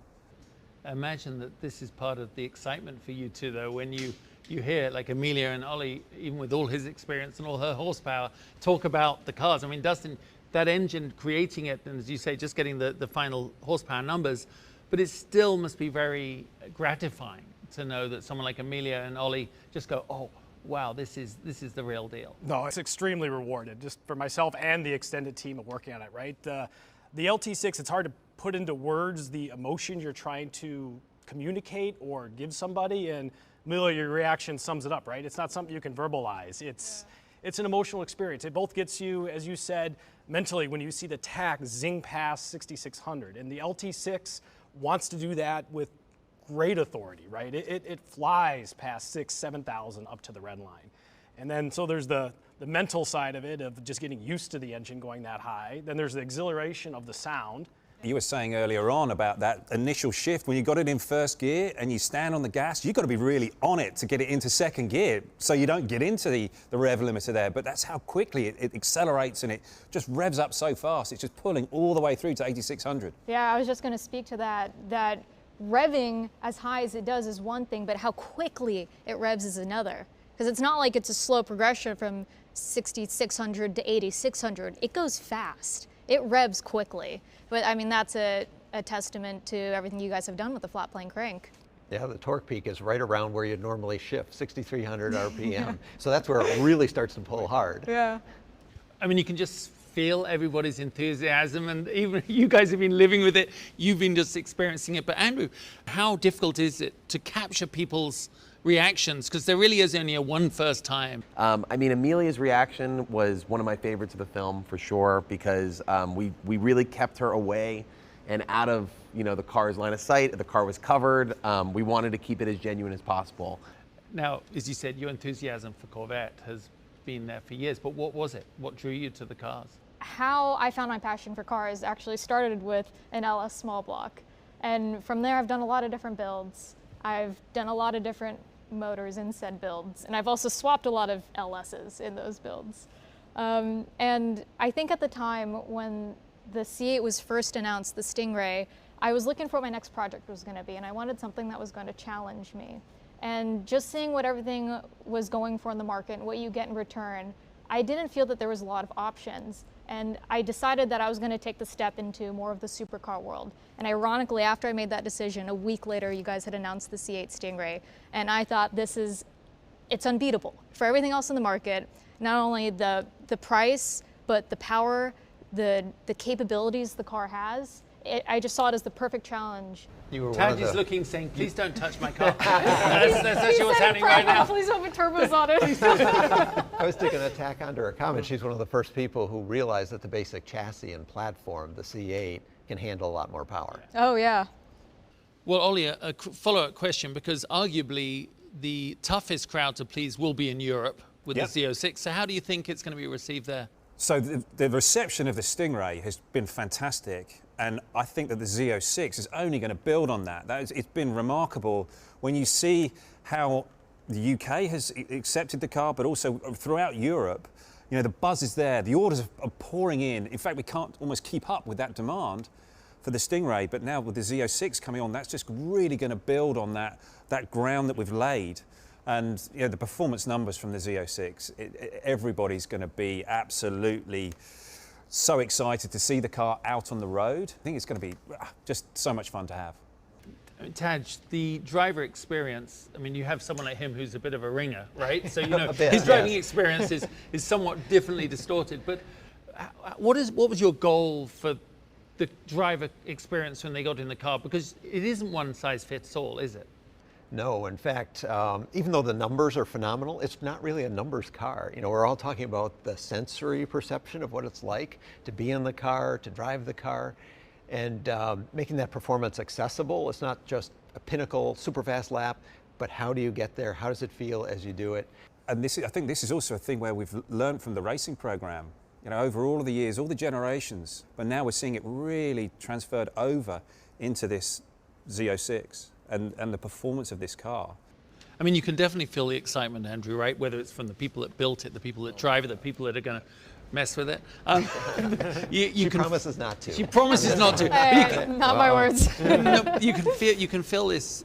Imagine that this is part of the excitement for you too, though, when you hear like Amelia and Ollie, even with all his experience and all her horsepower, talk about the cars. I mean, Dustin, that engine, creating it, and as you say, just getting the final horsepower numbers, but it still must be very gratifying to know that someone like Amelia and Ollie just go, oh, wow, this is the real deal. No, it's extremely rewarded, just for myself and the extended team of working on it, right? The LT6, it's hard to put into words the emotion you're trying to communicate or give somebody, and Amelia, your reaction sums it up, right? It's not something you can verbalize. It's an emotional experience. It both gets you, as you said, mentally when you see the tach zing past 6,600, and the LT6 wants to do that with great authority, right? It flies past 6,000, 7,000 up to the red line. And then so there's the mental side of it, of just getting used to the engine going that high. Then there's the exhilaration of the sound. You were saying earlier on about that initial shift when you got it in first gear and you stand on the gas, you've got to be really on it to get it into second gear so you don't get into the rev limiter there. But that's how quickly it accelerates, and it just revs up so fast. It's just pulling all the way through to 8,600. Yeah, I was just going to speak to that revving as high as it does is one thing, but how quickly it revs is another. Because it's not like it's a slow progression from 6,600 to 8,600. It goes fast. It revs quickly. But I mean, that's a testament to everything you guys have done with the flat plane crank. Yeah, the torque peak is right around where you'd normally shift, 6,300 RPM. So that's where it really starts to pull hard. Yeah. I mean, you can just feel everybody's enthusiasm, and even you guys have been living with it. You've been just experiencing it. But Andrew, how difficult is it to capture people's reactions? Because there really is only one first time. I mean, Amelia's reaction was one of my favorites of the film for sure, because we really kept her away and out of the car's line of sight. The car was covered. We wanted to keep it as genuine as possible. Now, as you said, your enthusiasm for Corvette has been there for years, but what was it? What drew you to the cars? How I found my passion for cars actually started with an LS small block. And from there, I've done a lot of different builds. I've done a lot of different motors in said builds, and I've also swapped a lot of LSs in those builds. And I think at the time when the C8 was first announced, the Stingray, I was looking for what my next project was going to be, and I wanted something that was going to challenge me. And just seeing what everything was going for in the market and what you get in return, I didn't feel that there was a lot of options. And I decided that I was going to take the step into more of the supercar world. And ironically, after I made that decision, a week later, you guys had announced the C8 Stingray. And I thought it's unbeatable for everything else in the market. Not only the price, but the power, the capabilities the car has. I just saw it as the perfect challenge. Tad's looking, saying, please don't touch my car. That's actually what's happening right now. Please don't put turbos on it. I was taking a tack onto her comment. She's one of the first people who realized that the basic chassis and platform, the C8, can handle a lot more power. Oh, yeah. Well, Ollie, a follow-up question, because arguably the toughest crowd to please will be in Europe with the Z06. So how do you think it's going to be received there? So the reception of the Stingray has been fantastic, and I think that the Z06 is only going to build on that. It's been remarkable when you see how the UK has accepted the car, but also throughout Europe. You know, the buzz is there, the orders are pouring in. In fact, we can't almost keep up with that demand for the Stingray, but now with the Z06 coming on, that's just really going to build on that ground that we've laid. And you know, the performance numbers from the Z06, everybody's going to be absolutely so excited to see the car out on the road. I think it's going to be just so much fun to have. Taj, the driver experience, I mean, you have someone like him who's a bit of a ringer, right? So, you know, bit, his driving experience is somewhat differently distorted. But what was your goal for the driver experience when they got in the car? Because it isn't one size fits all, is it? No, in fact, even though the numbers are phenomenal, it's not really a numbers car. You know, we're all talking about the sensory perception of what it's like to be in the car, to drive the car, and making that performance accessible. It's not just a pinnacle, super fast lap, but how do you get there? How does it feel as you do it? And I think this is also a thing where we've learned from the racing program, you know, over all of the years, all the generations, but now we're seeing it really transferred over into this Z06. And the performance of this car. I mean, you can definitely feel the excitement, Andrew, right? Whether it's from the people that built it, the people that drive it, the people that are going to mess with it. She promises not to. She promises not to. Not my words. No, you can feel this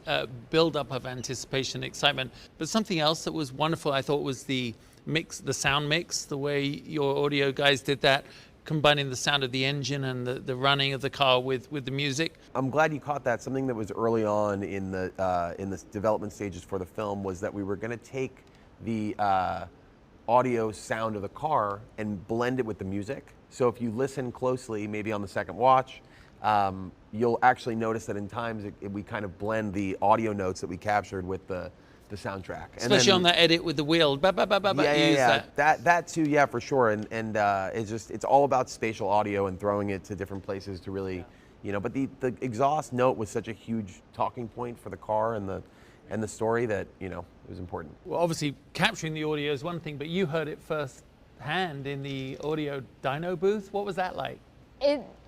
build-up of anticipation, excitement. But something else that was wonderful, I thought, was the mix, the sound mix, the way your audio guys did that, combining the sound of the engine and the running of the car with the music. I'm glad you caught that. Something that was early on in the development stages for the film was that we were going to take the audio sound of the car and blend it with the music. So if you listen closely, maybe on the second watch, you'll actually notice that in times we kind of blend the audio notes that we captured with the soundtrack. Especially on that edit with the wheel. That too, yeah, for sure. And it's all about spatial audio and throwing it to different places to really, you know. But the exhaust note was such a huge talking point for the car and the story that, you know, it was important. Well, obviously capturing the audio is one thing, but you heard it first hand in the audio dyno booth. What was that like?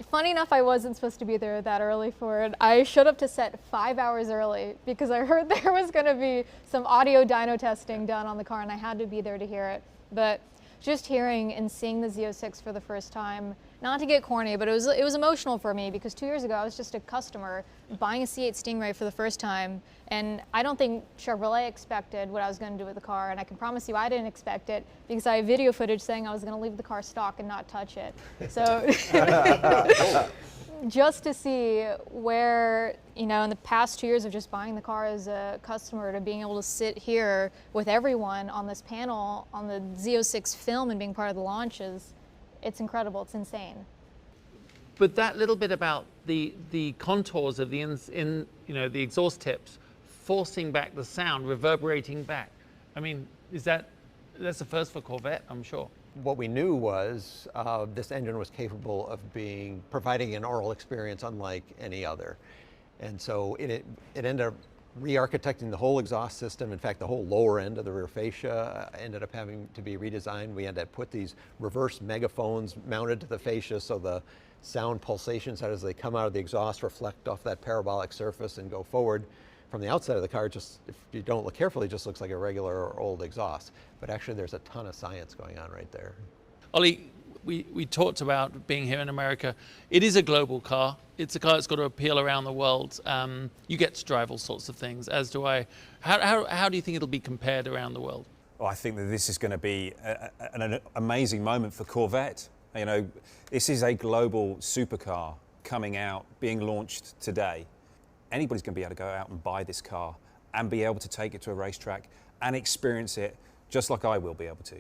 Funny enough, I wasn't supposed to be there that early for it. I showed up to set 5 hours early because I heard there was going to be some audio dyno testing done on the car, and I had to be there to hear it. But just hearing and seeing the Z06 for the first time, not to get corny, but it was emotional for me because 2 years ago I was just a customer buying a C8 Stingray for the first time, and I don't think Chevrolet expected what I was going to do with the car, and I can promise you I didn't expect it because I have video footage saying I was going to leave the car stock and not touch it. So just to see where, you know, in the past 2 years of just buying the car as a customer to being able to sit here with everyone on this panel on the Z06 film and being part of the launches, it's incredible. It's insane. But that little bit about the contours of the the exhaust tips, forcing back the sound, reverberating back. I mean, that's the first for Corvette, I'm sure. What we knew was this engine was capable of providing an aural experience unlike any other. And so it ended up re-architecting the whole exhaust system. In fact, the whole lower end of the rear fascia ended up having to be redesigned. We had to put these reverse megaphones mounted to the fascia so the sound pulsations as they come out of the exhaust reflect off that parabolic surface and go forward. From the outside of the car, just if you don't look carefully, it just looks like a regular or old exhaust. But actually, there's a ton of science going on right there. Ollie, we talked about being here in America. It is a global car. It's a car that's got to appeal around the world. You get to drive all sorts of things, as do I. How do you think it'll be compared around the world? Well, I think that this is going to be an amazing moment for Corvette. You know, this is a global supercar coming out, being launched today. Anybody's going to be able to go out and buy this car and be able to take it to a racetrack and experience it just like I will be able to.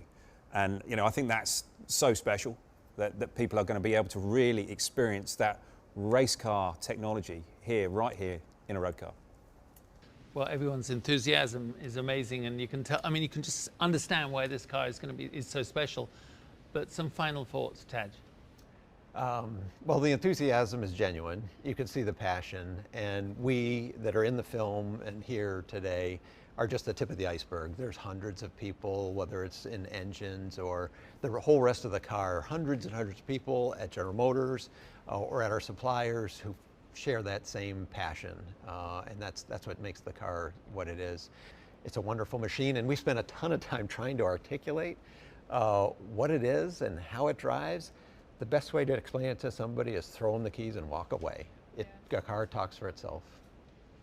And, you know, I think that's so special that people are going to be able to really experience that race car technology here, right here in a road car. Well, everyone's enthusiasm is amazing, and you can tell, I mean, you can just understand why this car is going to be so special. But some final thoughts, Taj. Well, the enthusiasm is genuine. You can see the passion, and we that are in the film and here today are just the tip of the iceberg. There's hundreds of people, whether it's in engines or the whole rest of the car, hundreds and hundreds of people at General Motors or at our suppliers who share that same passion, and that's what makes the car what it is. It's a wonderful machine, and we spent a ton of time trying to articulate what it is and how it drives. The best way to explain it to somebody is throw them the keys and walk away. The car talks for itself.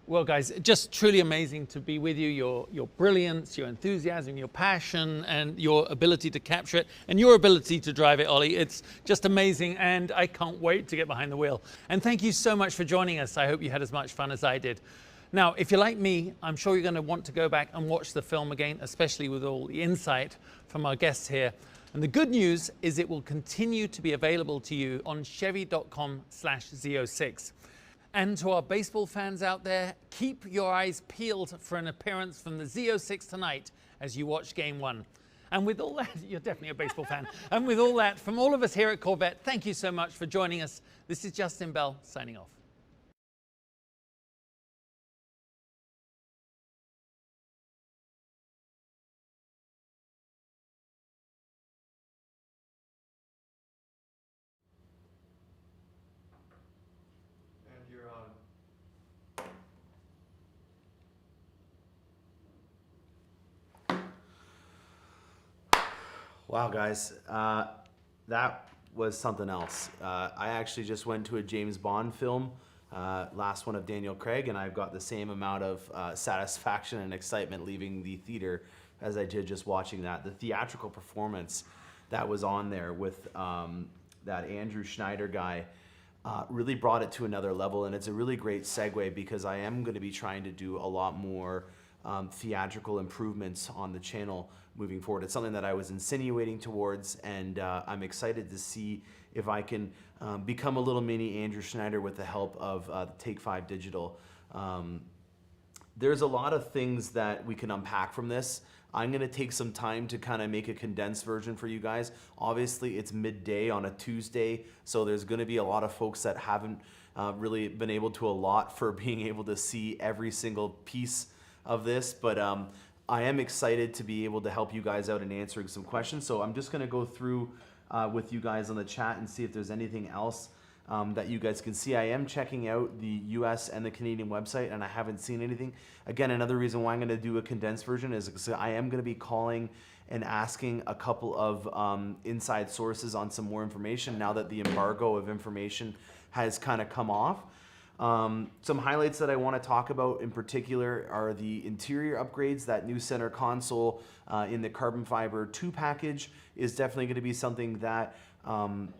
Well, guys, just truly amazing to be with you. Your brilliance, your enthusiasm, your passion, and your ability to capture it, and your ability to drive it, Ollie. It's just amazing, and I can't wait to get behind the wheel. And thank you so much for joining us. I hope you had as much fun as I did. Now, if you're like me, I'm sure you're going to want to go back and watch the film again, especially with all the insight from our guests here. And the good news is it will continue to be available to you on chevy.com/Z06. And to our baseball fans out there, keep your eyes peeled for an appearance from the Z06 tonight as you watch Game 1. And with all that, you're definitely a baseball fan. And with all that, from all of us here at Corvette, thank you so much for joining us. This is Justin Bell signing off. Wow, guys, that was something else. I actually just went to a James Bond film, last one of Daniel Craig, and I've got the same amount of satisfaction and excitement leaving the theater as I did just watching that. The theatrical performance that was on there with that Andrew Schneider guy really brought it to another level, and it's a really great segue because I am going to be trying to do a lot more theatrical improvements on the channel moving forward. It's something that I was insinuating towards, and I'm excited to see if I can become a little mini Andrew Schneider with the help of Take 5 Digital. There's a lot of things that we can unpack from this. I'm gonna take some time to kind of make a condensed version for you guys. Obviously, it's midday on a Tuesday, so there's gonna be a lot of folks that haven't really been able to allot for being able to see every single piece of this, but I am excited to be able to help you guys out in answering some questions. So I'm just gonna go through with you guys on the chat and see if there's anything else that you guys can see. I am checking out the US and the Canadian website, and I haven't seen anything. Again, another reason why I'm gonna do a condensed version is because I am gonna be calling and asking a couple of inside sources on some more information now that the embargo of information has kind of come off. Some highlights that I want to talk about in particular are the interior upgrades. That new center console in the carbon fiber 2 package is definitely going to be something that I'm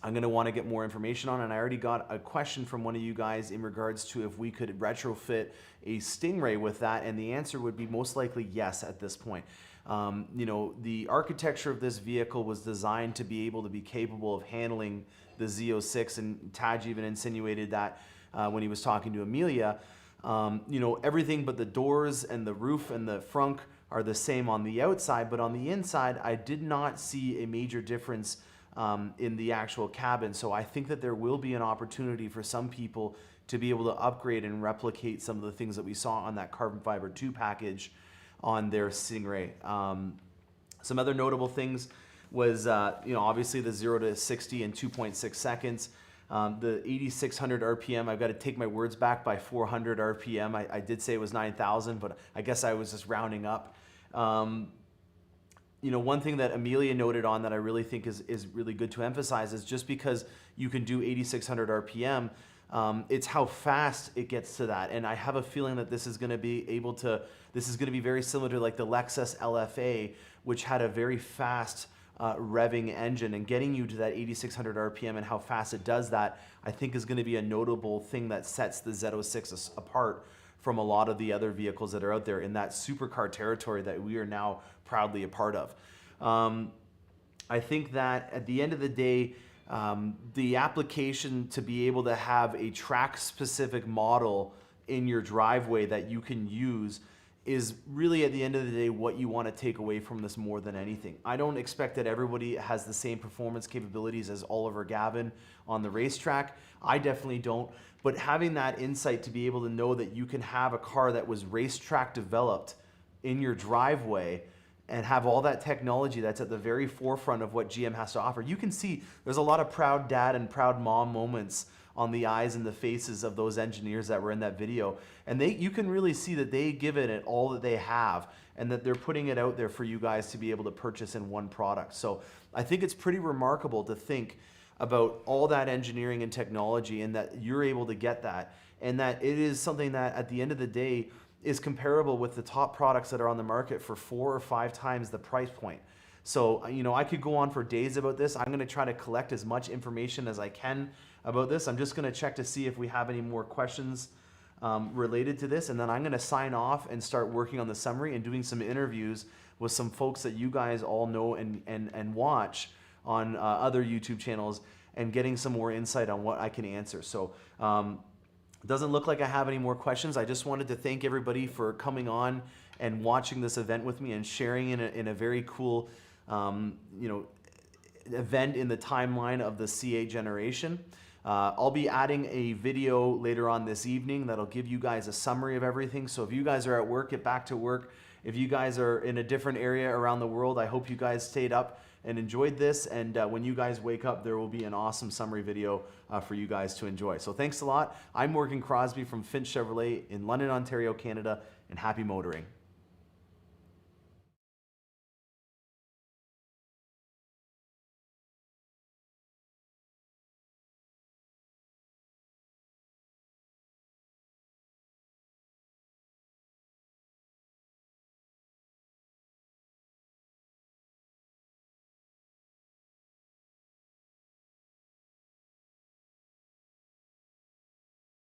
going to want to get more information on. And I already got a question from one of you guys in regards to if we could retrofit a Stingray with that, and the answer would be most likely yes at this point. You know, the architecture of this vehicle was designed to be able to be capable of handling the Z06, and Taj even insinuated that when he was talking to Amelia. You know, everything but the doors and the roof and the frunk are the same on the outside, but on the inside, I did not see a major difference in the actual cabin. So I think that there will be an opportunity for some people to be able to upgrade and replicate some of the things that we saw on that carbon fiber 2 package on their Stingray. Some other notable things was, you know, obviously the 0 to 60 in 2.6 seconds. The 8,600 RPM, I've got to take my words back by 400 RPM. I did say it was 9,000, but I guess I was just rounding up. You know, one thing that Amelia noted on that I really think is really good to emphasize is just because you can do 8,600 RPM, it's how fast it gets to that. And I have a feeling that this is going to be able to, this is going to be very similar to like the Lexus LFA, which had a very fast revving engine, and getting you to that 8,600 RPM and how fast it does that, I think is going to be a notable thing that sets the Z06 apart from a lot of the other vehicles that are out there in that supercar territory that we are now proudly a part of. I think that at the end of the day, the application to be able to have a track-specific model in your driveway that you can use is really, at the end of the day, what you want to take away from this more than anything. I don't expect that everybody has the same performance capabilities as Oliver Gavin on the racetrack. I definitely don't. But having that insight to be able to know that you can have a car that was racetrack developed in your driveway and have all that technology that's at the very forefront of what GM has to offer. You can see there's a lot of proud dad and proud mom moments on the eyes and the faces of those engineers that were in that video. And you can really see that they give it all that they have, and that they're putting it out there for you guys to be able to purchase in one product. So I think it's pretty remarkable to think about all that engineering and technology, and that you're able to get that, and that it is something that at the end of the day is comparable with the top products that are on the market for 4 or 5 times the price point. So, you know, I could go on for days about this. I'm gonna try to collect as much information as I can about this. I'm just gonna check to see if we have any more questions related to this, and then I'm gonna sign off and start working on the summary and doing some interviews with some folks that you guys all know and watch on other YouTube channels, and getting some more insight on what I can answer. So, it doesn't look like I have any more questions. I just wanted to thank everybody for coming on and watching this event with me and sharing in a very cool event in the timeline of the C8 generation. I'll be adding a video later on this evening that'll give you guys a summary of everything. So if you guys are at work, get back to work. If you guys are in a different area around the world, I hope you guys stayed up and enjoyed this. And when you guys wake up, there will be an awesome summary video for you guys to enjoy. So thanks a lot. I'm Morgan Crosbie from Finch Chevrolet in London, Ontario, Canada, and happy motoring.